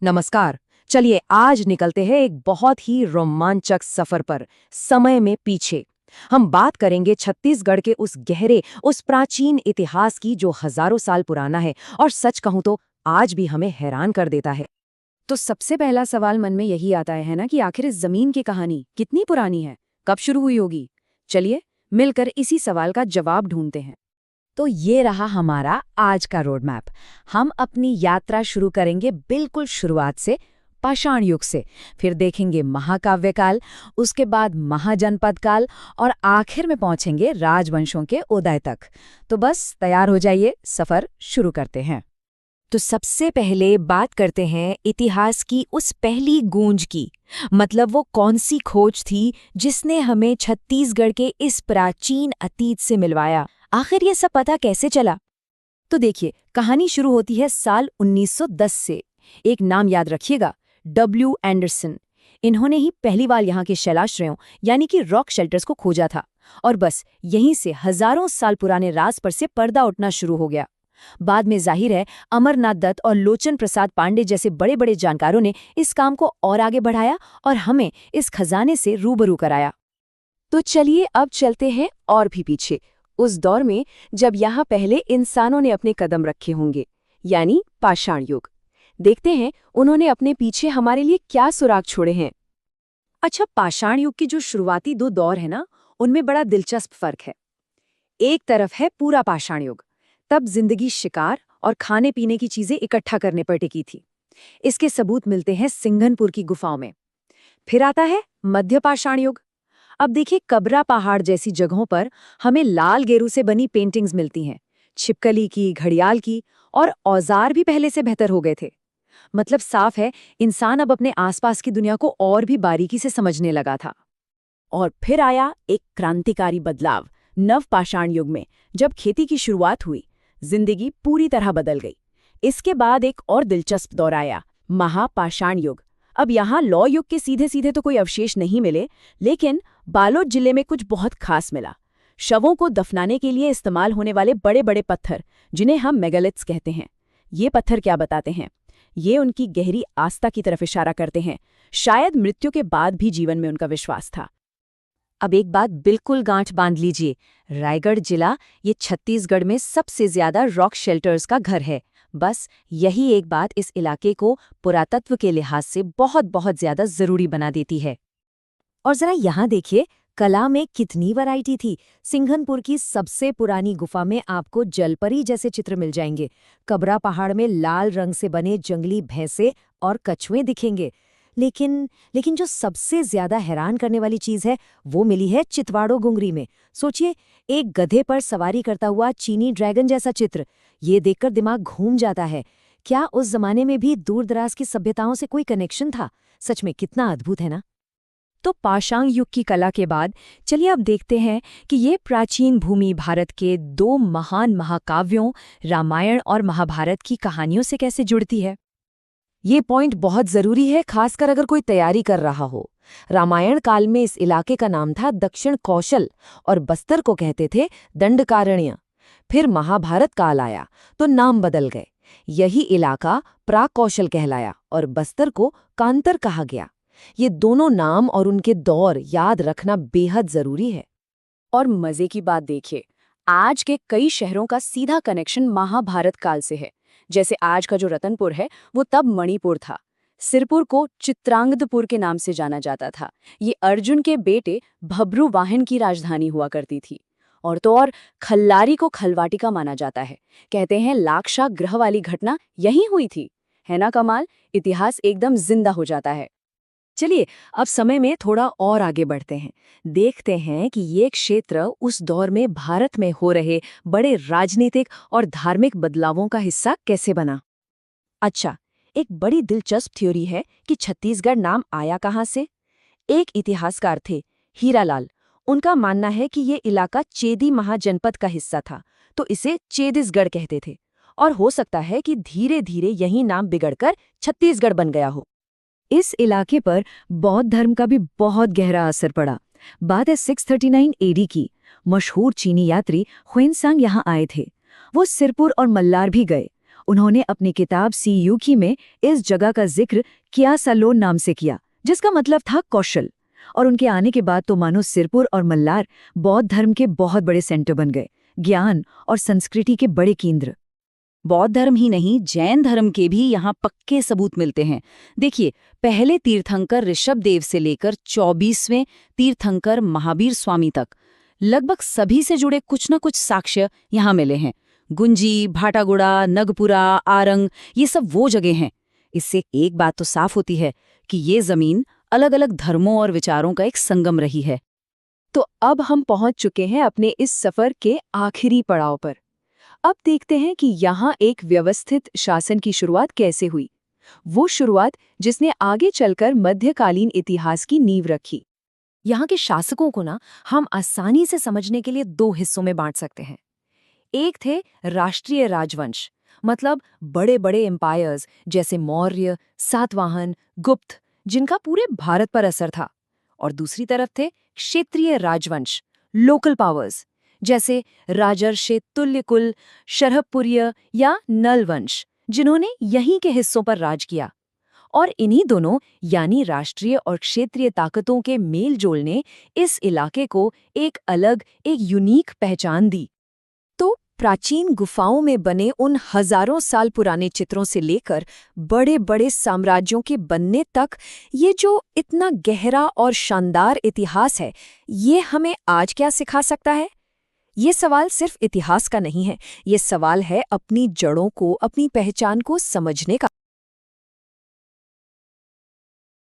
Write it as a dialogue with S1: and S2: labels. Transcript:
S1: नमस्कार। चलिए आज निकलते हैं एक बहुत ही रोमांचक सफर पर, समय में पीछे। हम बात करेंगे छत्तीसगढ़ के उस प्राचीन इतिहास की जो हजारों साल पुराना है और सच कहूं तो आज भी हमें हैरान कर देता है।
S2: तो सबसे पहला सवाल मन में यही आता है ना कि आखिर इस जमीन की कहानी कितनी पुरानी है, कब शुरू हुई होगी। चलिए मिलकर इसी सवाल का जवाब ढूंढते हैं।
S3: तो ये रहा हमारा आज का रोड मैप। हम अपनी यात्रा शुरू करेंगे बिल्कुल शुरुआत से, पाषाण युग से। फिर देखेंगे महाकाव्य काल, उसके बाद महाजनपद काल और आखिर में पहुंचेंगे राजवंशों के उदय तक। तो बस तैयार हो जाइए, सफर शुरू करते हैं।
S1: तो सबसे पहले बात करते हैं इतिहास की उस पहली गूंज की। मतलब वो कौन सी खोज थी जिसने हमें छत्तीसगढ़ के इस प्राचीन अतीत से मिलवाया। आखिर ये सब पता कैसे चला?
S2: तो देखिए, कहानी शुरू होती है साल 1910 से। एक नाम याद रखिएगा, डब्ल्यू एंडरसन। इन्होंने ही पहली बार यहाँ के शैलाश्रयों यानी कि रॉक शेल्टर्स को खोजा था। और बस यहीं से हजारों साल पुराने राज पर से पर्दा उठना शुरू हो गया। बाद में जाहिर है अमरनाथ दत्त और लोचन प्रसाद पांडे जैसे बड़े बड़े जानकारों ने इस काम को और आगे बढ़ाया और हमें इस खजाने से रूबरू कराया।
S1: तो चलिए अब चलते हैं और भी पीछे, उस दौर में जब यहाँ पहले इंसानों ने अपने कदम रखे होंगे, यानी पाषाण युग। देखते हैं उन्होंने अपने पीछे हमारे लिए क्या सुराग छोड़े हैं।
S2: अच्छा, पाषाण युग की जो शुरुआती दो दौर है ना, उनमें बड़ा दिलचस्प फर्क है। एक तरफ है पूरा पाषाण युग। तब जिंदगी शिकार और खाने पीने की चीजें इकट्ठा करने पर टिकी थी। इसके सबूत मिलते हैं सिंघनपुर की गुफाओं में। फिर आता है मध्य पाषाण युग। अब देखिए, कबरा पहाड़ जैसी जगहों पर हमें लाल गेरू से बनी पेंटिंग्स मिलती हैं, छिपकली की, घड़ियाल की, और औजार भी पहले से बेहतर हो गए थे। मतलब साफ है, इंसान अब अपने आसपास की दुनिया को और भी बारीकी से समझने लगा था।
S3: और फिर आया एक क्रांतिकारी बदलाव नव पाषाण युग में। जब खेती की शुरुआत हुई, जिंदगी पूरी तरह बदल गई। इसके बाद एक और दिलचस्प दौर आया, महापाषाण युग। अब यहाँ लौ युग के सीधे सीधे तो कोई अवशेष नहीं मिले, लेकिन बालोद जिले में कुछ बहुत खास मिला। शवों को दफनाने के लिए इस्तेमाल होने वाले बड़े बड़े पत्थर, जिन्हें हम मेगालिथ्स कहते हैं। ये पत्थर क्या बताते हैं? ये उनकी गहरी आस्था की तरफ इशारा करते हैं। शायद मृत्यु के बाद भी जीवन में उनका विश्वास था।
S1: अब एक बात बिल्कुल गांठ बांध लीजिए, रायगढ़ जिला ये छत्तीसगढ़ में सबसे ज्यादा रॉक शेल्टर्स का घर है। बस यही एक बात इस इलाके को पुरातत्व के लिहाज से बहुत बहुत ज्यादा जरूरी बना देती है। और जरा यहाँ देखिए, कला में कितनी वैरायटी थी। सिंघनपुर की सबसे पुरानी गुफा में आपको जलपरी जैसे चित्र मिल जाएंगे। कबरा पहाड़ में लाल रंग से बने जंगली भैंसे और कछुए दिखेंगे। लेकिन जो सबसे ज्यादा हैरान करने वाली चीज है, वो मिली है चितवाड़ो गुंगरी में। सोचिए, एक गधे पर सवारी करता हुआ चीनी ड्रैगन जैसा चित्र। ये देखकर दिमाग घूम जाता है। क्या उस जमाने में भी दूरदराज की सभ्यताओं से कोई कनेक्शन था? सच में कितना अद्भुत है ना। तो पाषाण युग की कला के बाद चलिए अब देखते हैं कि ये प्राचीन भूमि भारत के दो महान महाकाव्यों रामायण और महाभारत की कहानियों से कैसे जुड़ती है। ये पॉइंट बहुत जरूरी है, खासकर अगर कोई तैयारी कर रहा हो। रामायण काल में इस इलाके का नाम था दक्षिण कौशल और बस्तर को कहते थे दंडकारण्य। फिर महाभारत काल आया तो नाम बदल गए। यही इलाका प्राक कौशल कहलाया और बस्तर को कांतर कहा गया। ये दोनों नाम और उनके दौर याद रखना बेहद जरूरी है।
S2: और मजे की बात देखिए, आज के कई शहरों का सीधा कनेक्शन महाभारत काल से है। जैसे आज का जो रतनपुर है, वो तब मणिपुर था। सिरपुर को चित्रांगदपुर के नाम से जाना जाता था। ये अर्जुन के बेटे भब्रू वाहन की राजधानी हुआ करती थी। और तो और खल्लारी को खलवाटिका माना जाता है। कहते हैं लाक्षा ग्रह वाली घटना यहीं हुई थी। है ना कमाल? इतिहास एकदम जिंदा हो जाता है। चलिए अब समय में थोड़ा और आगे बढ़ते हैं। देखते हैं कि ये क्षेत्र उस दौर में भारत में हो रहे बड़े राजनीतिक और धार्मिक बदलावों का हिस्सा कैसे बना। अच्छा, एक बड़ी दिलचस्प थ्योरी है कि छत्तीसगढ़ नाम आया कहाँ से। एक इतिहासकार थे हीरालाल। उनका मानना है कि ये इलाका चेदी महाजनपद का हिस्सा था, तो इसे चेदिसगढ़ कहते थे। और हो सकता है कि धीरे धीरे यही नाम बिगड़कर छत्तीसगढ़ बन गया हो।
S1: इस इलाके पर बौद्ध धर्म का भी बहुत गहरा असर पड़ा। बात है 639 एडी की। मशहूर चीनी यात्री ह्वेनसांग यहाँ आए थे। वो सिरपुर और मल्लार भी गए उन्होंने अपनी किताब सी यूकी में इस जगह का जिक्र किया सलोन नाम से किया, जिसका मतलब था कौशल। और उनके आने के बाद तो मानो सिरपुर और मल्लार बौद्ध धर्म के बहुत बड़े सेंटर बन गए, ज्ञान और संस्कृति के बड़े केंद्र।
S2: बौद्ध धर्म ही नहीं, जैन धर्म के भी यहाँ पक्के सबूत मिलते हैं। देखिए, पहले तीर्थंकर ऋषभदेव से लेकर 24वें तीर्थंकर महावीर स्वामी तक लगभग सभी से जुड़े कुछ न कुछ साक्ष्य यहाँ मिले हैं। गुंजी, भाटागुड़ा, नगपुरा, आरंग, ये सब वो जगह हैं। इससे एक बात तो साफ होती है कि ये जमीन अलग अलग धर्मों और विचारों का एक संगम रही है।
S3: तो अब हम पहुंच चुके हैं अपने इस सफर के आखिरी पड़ाव पर। अब देखते हैं कि यहाँ एक व्यवस्थित शासन की शुरुआत कैसे हुई, वो शुरुआत जिसने आगे चलकर मध्यकालीन इतिहास की नींव रखी।
S1: यहाँ के शासकों को हम आसानी से समझने के लिए दो हिस्सों में बांट सकते हैं। एक थे राष्ट्रीय राजवंश, मतलब बड़े बड़े एम्पायर्स जैसे मौर्य, सातवाहन, गुप्त, जिनका पूरे भारत पर असर था। और दूसरी तरफ थे क्षेत्रीय राजवंश, लोकल पावर्स, जैसे राजर्षि तुल्यकुल, शरभपुर्य या नल वंश, जिन्होंने यहीं के हिस्सों पर राज किया। और इन्हीं दोनों यानी राष्ट्रीय और क्षेत्रीय ताकतों के मेल जोल ने इस इलाके को एक अलग, एक यूनिक पहचान दी। तो प्राचीन गुफाओं में बने उन हजारों साल पुराने चित्रों से लेकर बड़े बड़े साम्राज्यों के बनने तक ये जो इतना गहरा और शानदार इतिहास है, ये हमें आज क्या सिखा सकता है? ये सवाल सिर्फ इतिहास का नहीं है, ये सवाल है अपनी जड़ों को, अपनी पहचान को समझने का।